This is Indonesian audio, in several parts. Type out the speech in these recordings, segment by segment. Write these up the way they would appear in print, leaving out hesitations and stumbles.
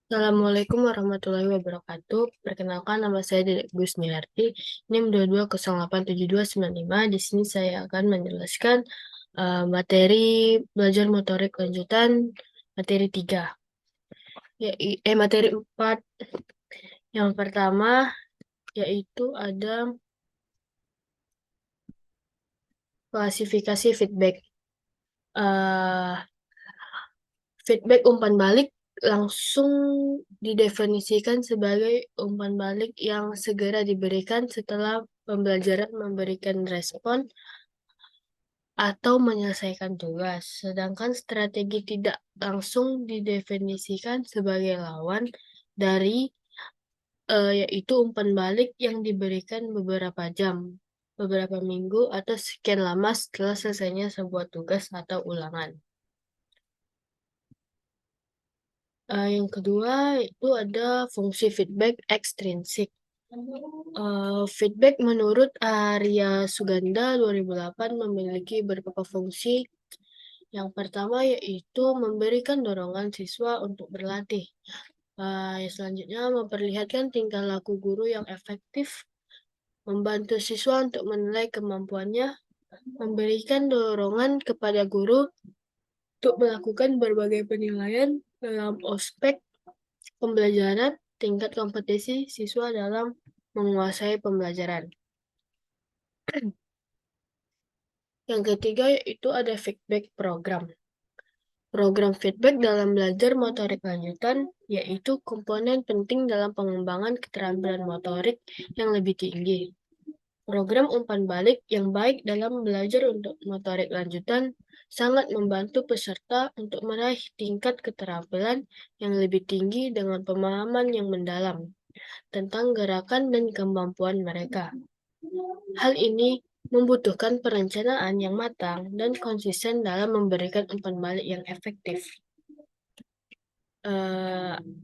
Assalamualaikum warahmatullahi wabarakatuh. Perkenalkan, nama saya Dedek Gusniarti, NIM 22087295. Di sini saya akan menjelaskan materi belajar motorik lanjutan materi 3. Materi 4. Yang pertama yaitu ada klasifikasi feedback. Eh, Feedback umpan balik langsung didefinisikan sebagai umpan balik yang segera diberikan setelah pembelajaran memberikan respon atau menyelesaikan tugas. Sedangkan strategi tidak langsung didefinisikan sebagai lawan dari yaitu umpan balik yang diberikan beberapa jam, beberapa minggu, atau sekian lama setelah selesainya sebuah tugas atau ulangan. Yang kedua itu ada fungsi feedback ekstrinsik. Feedback menurut Arya Suganda 2008 memiliki beberapa fungsi. Yang pertama yaitu memberikan dorongan siswa untuk berlatih. Yang selanjutnya memperlihatkan tingkah laku guru yang efektif, membantu siswa untuk menilai kemampuannya, memberikan dorongan kepada guru untuk melakukan berbagai penilaian dalam ospek pembelajaran, tingkat kompetisi siswa dalam menguasai pembelajaran. Yang ketiga yaitu ada feedback program. Program feedback dalam belajar motorik lanjutan yaitu komponen penting dalam pengembangan keterampilan motorik yang lebih tinggi. Program umpan balik yang baik dalam belajar untuk motorik lanjutan sangat membantu peserta untuk meraih tingkat keterampilan yang lebih tinggi dengan pemahaman yang mendalam tentang gerakan dan kemampuan mereka. Hal ini membutuhkan perencanaan yang matang dan konsisten dalam memberikan umpan balik yang efektif.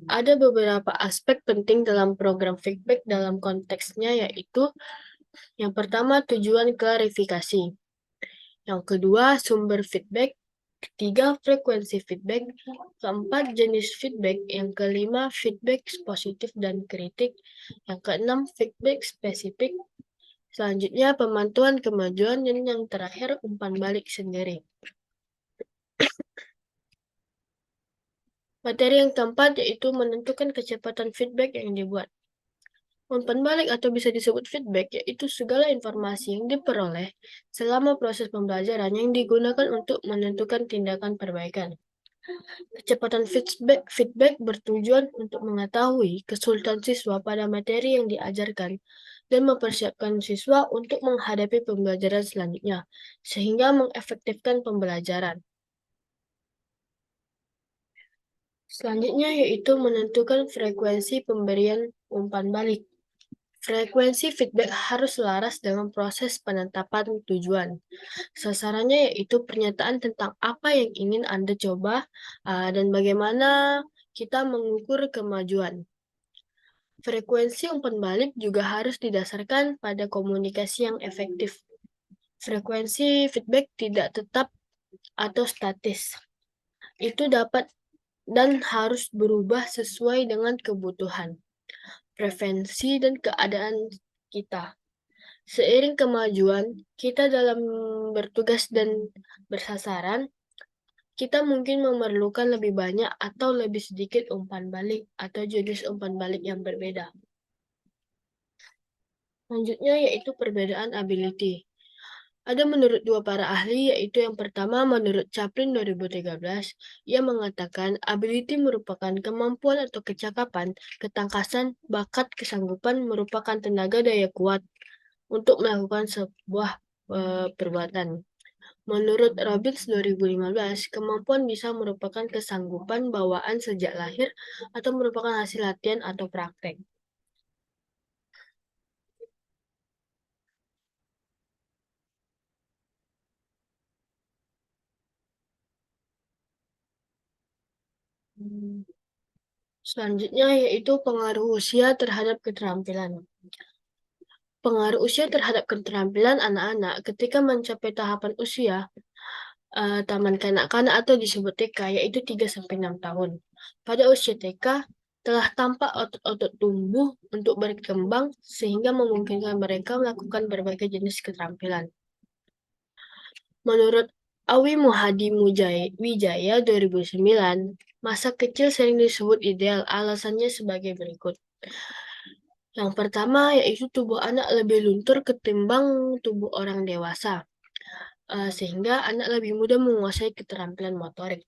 Ada beberapa aspek penting dalam program feedback dalam konteksnya, yaitu yang pertama tujuan klarifikasi, yang kedua sumber feedback, ketiga frekuensi feedback, keempat jenis feedback, yang kelima feedback positif dan kritik, yang keenam feedback spesifik, selanjutnya pemantuan kemajuan, dan yang terakhir umpan balik sendiri. Materi yang keempat yaitu menentukan kecepatan feedback yang dibuat. Umpan balik atau bisa disebut feedback yaitu segala informasi yang diperoleh selama proses pembelajaran yang digunakan untuk menentukan tindakan perbaikan. Kecepatan feedback bertujuan untuk mengetahui kesulitan siswa pada materi yang diajarkan dan mempersiapkan siswa untuk menghadapi pembelajaran selanjutnya, sehingga mengefektifkan pembelajaran. Selanjutnya yaitu menentukan frekuensi pemberian umpan balik. Frekuensi feedback harus selaras dengan proses penetapan tujuan. Sasarannya yaitu pernyataan tentang apa yang ingin Anda coba dan bagaimana kita mengukur kemajuan. Frekuensi umpan balik juga harus didasarkan pada komunikasi yang efektif. Frekuensi feedback tidak tetap atau statis. Itu dapat dan harus berubah sesuai dengan kebutuhan, preferensi, dan keadaan kita. Seiring kemajuan kita dalam bertugas dan bersasaran, kita mungkin memerlukan lebih banyak atau lebih sedikit umpan balik atau jenis umpan balik yang berbeda. Selanjutnya yaitu perbedaan ability. Ada menurut dua para ahli, yaitu yang pertama menurut Chaplin 2013, ia mengatakan ability merupakan kemampuan atau kecakapan, ketangkasan, bakat, kesanggupan merupakan tenaga daya kuat untuk melakukan sebuah perbuatan. Menurut Robbins 2015, kemampuan bisa merupakan kesanggupan bawaan sejak lahir atau merupakan hasil latihan atau praktek. Selanjutnya yaitu pengaruh usia terhadap keterampilan. Pengaruh usia terhadap keterampilan anak-anak ketika mencapai tahapan usia taman kanak-kanak atau disebut TK, yaitu 3-6 tahun. Pada usia TK, telah tampak otot-otot tumbuh untuk berkembang sehingga memungkinkan mereka melakukan berbagai jenis keterampilan. Menurut Awi Muhadi Wijaya 2009, masa kecil sering disebut ideal, alasannya sebagai berikut. Yang pertama yaitu tubuh anak lebih luntur ketimbang tubuh orang dewasa, sehingga anak lebih mudah menguasai keterampilan motorik.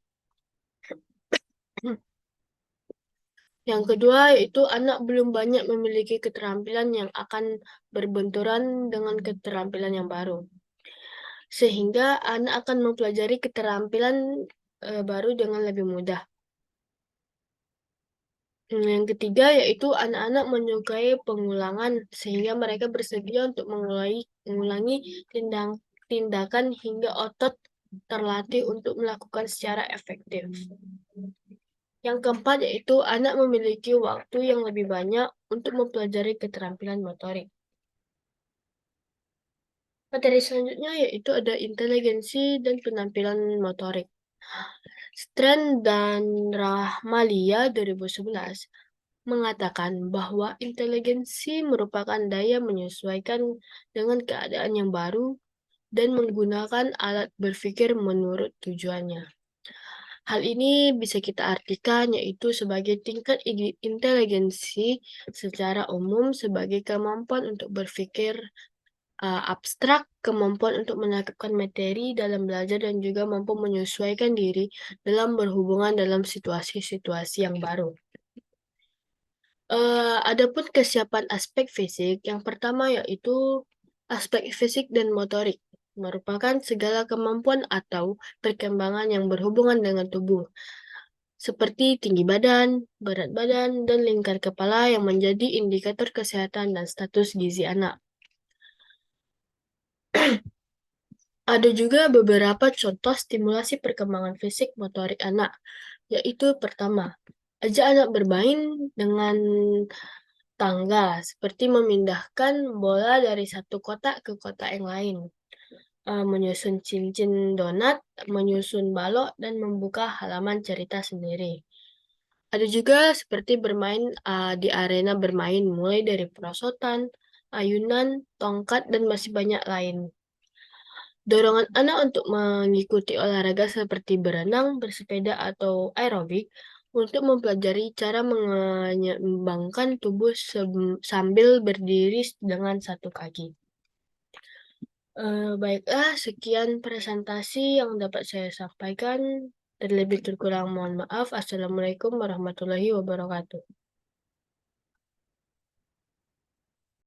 Yang kedua yaitu anak belum banyak memiliki keterampilan yang akan berbenturan dengan keterampilan yang baru. Sehingga anak akan mempelajari keterampilan baru dengan lebih mudah. Yang ketiga yaitu anak-anak menyukai pengulangan sehingga mereka bersedia untuk mengulangi tindakan hingga otot terlatih untuk melakukan secara efektif. Yang keempat yaitu anak memiliki waktu yang lebih banyak untuk mempelajari keterampilan motorik. Materi selanjutnya yaitu ada inteligensi dan penampilan motorik. Strand dan Rahmalia 2011 mengatakan bahwa inteligensi merupakan daya menyesuaikan dengan keadaan yang baru dan menggunakan alat berpikir menurut tujuannya. Hal ini bisa kita artikan yaitu sebagai tingkat inteligensi secara umum sebagai kemampuan untuk berpikir abstrak, kemampuan untuk menangkapkan materi dalam belajar dan juga mampu menyesuaikan diri dalam berhubungan dalam situasi-situasi yang baru. Adapun kesiapan aspek fisik, yang pertama yaitu aspek fisik dan motorik, merupakan segala kemampuan atau perkembangan yang berhubungan dengan tubuh, seperti tinggi badan, berat badan, dan lingkar kepala yang menjadi indikator kesehatan dan status gizi anak. Ada juga beberapa contoh stimulasi perkembangan fisik motorik anak, yaitu pertama, ajak anak bermain dengan tangga, seperti memindahkan bola dari satu kotak ke kotak yang lain, menyusun cincin donat, menyusun balok, dan membuka halaman cerita sendiri. Ada juga seperti bermain di arena bermain, mulai dari perosotan, ayunan, tongkat, dan masih banyak lain. Dorongan anak untuk mengikuti olahraga seperti berenang, bersepeda, atau aerobik untuk mempelajari cara menyeimbangkan tubuh sambil berdiri dengan satu kaki. Baiklah, sekian presentasi yang dapat saya sampaikan. Terlebih terkurang mohon maaf. Assalamualaikum warahmatullahi wabarakatuh.